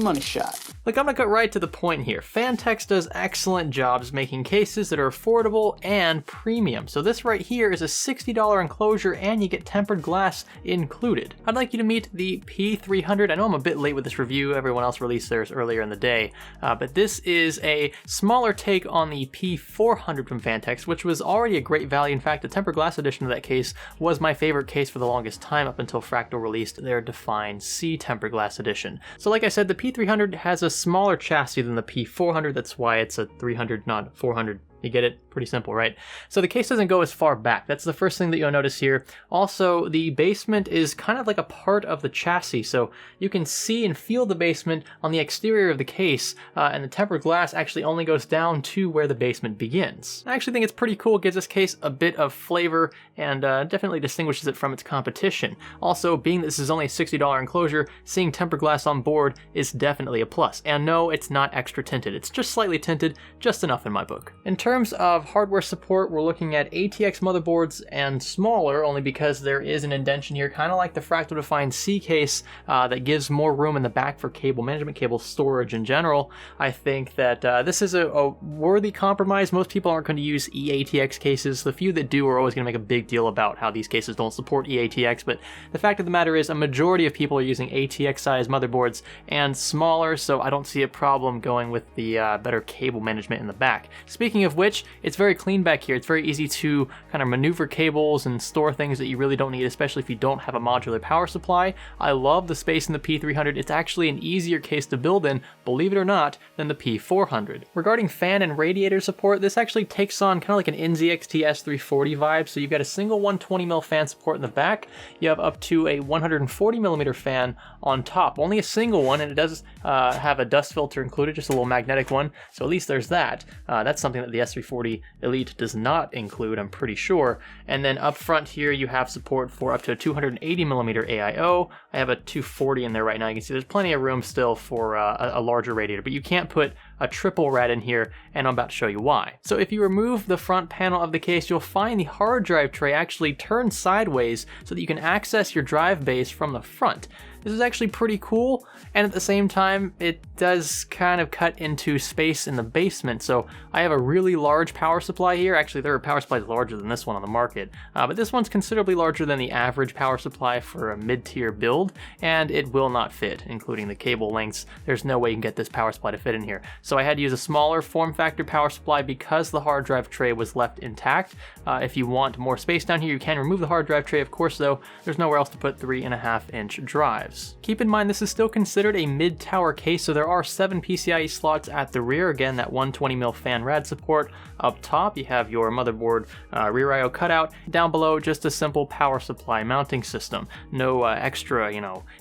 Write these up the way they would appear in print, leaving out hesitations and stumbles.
money shot. Look, I'm gonna cut right to the point here. Phanteks does excellent jobs making cases that are affordable and premium. So this right here is a $60 enclosure and you get tempered glass included. I'd like you to meet the P300. I know I'm a bit late with this review. Everyone else released theirs earlier in the day. But this is a smaller take on the P400 from Phanteks, which was already a great value. In fact, the tempered glass edition of that case was my favorite case for the longest time up until Fractal released their Define C tempered glass edition. So like I said, the P300 has a smaller chassis than the P400. That's why it's a 300, not 400. You get it? Pretty simple, right? So the case doesn't go as far back. That's the first thing that you'll notice here. Also, the basement is kind of like a part of the chassis, so you can see and feel the basement on the exterior of the case, and the tempered glass actually only goes down to where the basement begins. I actually think it's pretty cool. It gives this case a bit of flavor and definitely distinguishes it from its competition. Also, being that this is only a $60 enclosure, seeing tempered glass on board is definitely a plus. And no, it's not extra tinted. It's just slightly tinted, just enough in my book. In terms of hardware support, we're looking at ATX motherboards and smaller, only because there is an indentation here, kind of like the Fractal Define C case, that gives more room in the back for cable management, cable storage in general. I think that this is a worthy compromise. Most people aren't going to use eATX cases. The few that do are always going to make a big deal about how these cases don't support eATX, but the fact of the matter is a majority of people are using ATX size motherboards and smaller, so I don't see a problem going with the better cable management in the back. Speaking of which, it's very clean back here. It's very easy to kind of maneuver cables and store things that you really don't need, especially if you don't have a modular power supply. I love the space in the P300. It's actually an easier case to build in, believe it or not, than the P400. Regarding fan and radiator support, this actually takes on kind of like an NZXT S340 vibe. So you've got a single 120mm fan support in the back. You have up to a 140mm fan on top. Only a single one, and it does have a dust filter included, just a little magnetic one. So at least there's that. That's something that the S340 Elite does not include, I'm pretty sure. And then up front here, you have support for up to a 280mm AIO. I have a 240 in there right now. You can see there's plenty of room still for a larger radiator, but you can't put a triple rad in here, and I'm about to show you why. So if you remove the front panel of the case, you'll find the hard drive tray actually turns sideways so that you can access your drive base from the front. This is actually pretty cool, and at the same time, it does kind of cut into space in the basement. So I have a really large power supply here. Actually, there are power supplies larger than this one on the market, but this one's considerably larger than the average power supply for a mid-tier build, and it will not fit, including the cable lengths. There's no way you can get this power supply to fit in here. So I had to use a smaller form factor power supply because the hard drive tray was left intact. If you want more space down here, you can remove the hard drive tray, of course, though. There's nowhere else to put 3.5-inch drives. Keep in mind, this is still considered a mid-tower case, so there are 7 PCIe slots at the rear. Again, that 120mm fan rad support. Up top, you have your motherboard rear I/O cutout. Down below, just a simple power supply mounting system. No extra,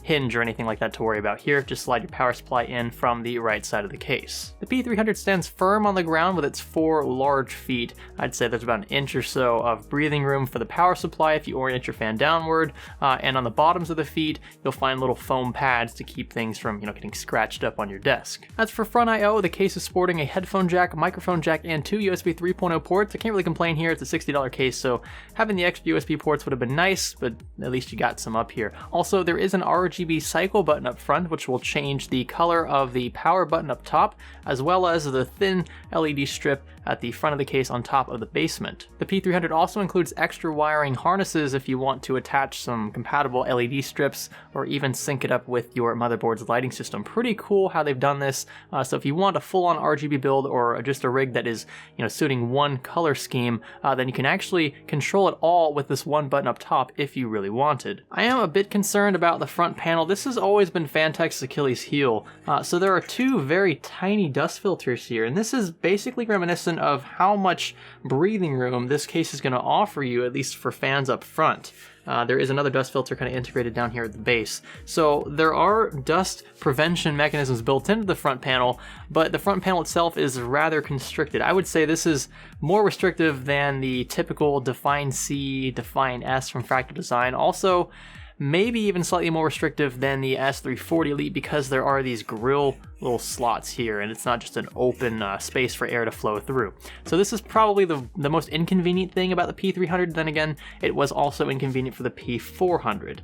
hinge or anything like that to worry about here. Just slide your power supply in from the right side of the case. The P300 stands firm on the ground with its 4 large feet. I'd say there's about an inch or so of breathing room for the power supply if you orient your fan downward. And on the bottoms of the feet, you'll find little foam pads to keep things from, getting scratched up on your desk. As for front I/O, the case is sporting a headphone jack, microphone jack, and 2 USB 3.0 ports. I can't really complain here. It's a $60 case, so having the extra USB ports would have been nice, but at least you got some up here. Also, there is an RGB cycle button up front, which will change the color of the power button up top, as well as the thin LED strip at the front of the case on top of the basement. The P300 also includes extra wiring harnesses if you want to attach some compatible LED strips or even sync it up with your motherboard's lighting system. Pretty cool how they've done this. So if you want a full-on RGB build or just a rig that is suiting one color scheme, then you can actually control it all with this one button up top if you really wanted. I am a bit concerned about the front panel. This has always been Phanteks' Achilles heel. So there are 2 very tiny dust filters here, and this is basically reminiscent of how much breathing room this case is going to offer you, at least for fans up front. There is another dust filter kind of integrated down here at the base. So there are dust prevention mechanisms built into the front panel, but the front panel itself is rather constricted. I would say this is more restrictive than the typical Define C, Define S from Fractal Design. Also, maybe even slightly more restrictive than the S340 Elite because there are these grill little slots here and it's not just an open space for air to flow through. So this is probably the most inconvenient thing about the P300. Then again, it was also inconvenient for the P400.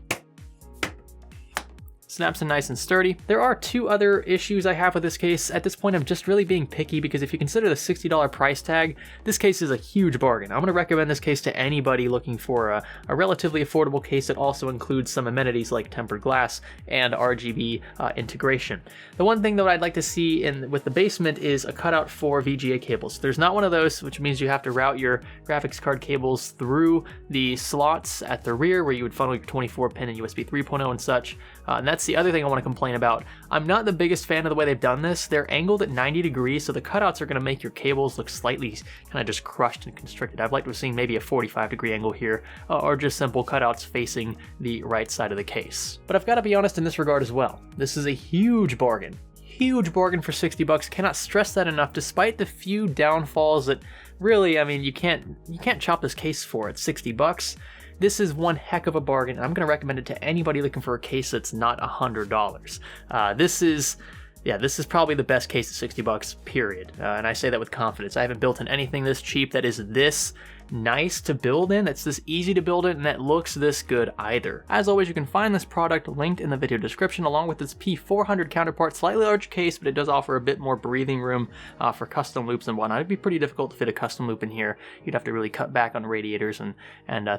snaps in nice and sturdy. There are two other issues I have with this case. At this point, I'm just really being picky because if you consider the $60 price tag, this case is a huge bargain. I'm going to recommend this case to anybody looking for a relatively affordable case that also includes some amenities like tempered glass and RGB integration. The one thing that I'd like to see with the basement is a cutout for VGA cables. There's not one of those, which means you have to route your graphics card cables through the slots at the rear where you would funnel your 24-pin and USB 3.0 and such. And that's the other thing I want to complain about. I'm not the biggest fan of the way they've done this. They're angled at 90 degrees, so the cutouts are going to make your cables look slightly kind of just crushed and constricted. I'd like to have seen maybe a 45-degree angle here, or just simple cutouts facing the right side of the case. But I've got to be honest in this regard as well. This is a huge bargain. Huge bargain for $60. Cannot stress that enough, despite the few downfalls that really, I mean, you can't chop this case for at $60. This is one heck of a bargain, and I'm going to recommend it to anybody looking for a case that's not $100. This is probably the best case at $60, period. And I say that with confidence. I haven't built in anything this cheap that is this nice to build in, that's this easy to build in, and that looks this good either. As always, you can find this product linked in the video description along with its P400 counterpart. Slightly larger case, but it does offer a bit more breathing room for custom loops and whatnot. It'd be pretty difficult to fit a custom loop in here. You'd have to really cut back on radiators and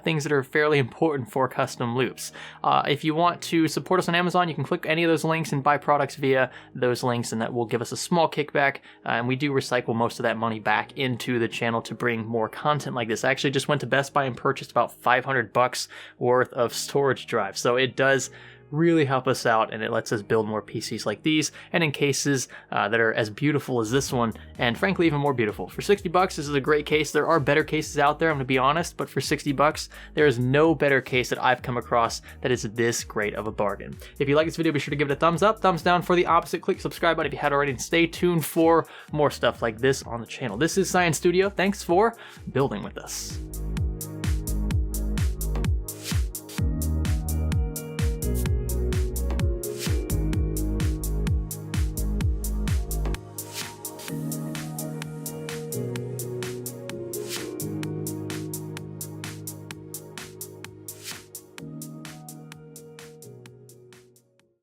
things that are fairly important for custom loops. If you want to support us on Amazon, you can click any of those links and buy products via those links, and that will give us a small kickback, and we do recycle most of that money back into the channel to bring more content like this. I actually just went to Best Buy and purchased about $500 worth of storage drives, so it does really help us out, and it lets us build more PCs like these and in cases that are as beautiful as this one, and frankly even more beautiful. For $60, this is a great case. There are better cases out there, I'm gonna be honest, but for $60, there is no better case that I've come across that is this great of a bargain. If you like this video, be sure to give it a thumbs up, thumbs down for the opposite, click subscribe button if you hadn't already, and stay tuned for more stuff like this on the channel. This is Science Studio. Thanks for building with us.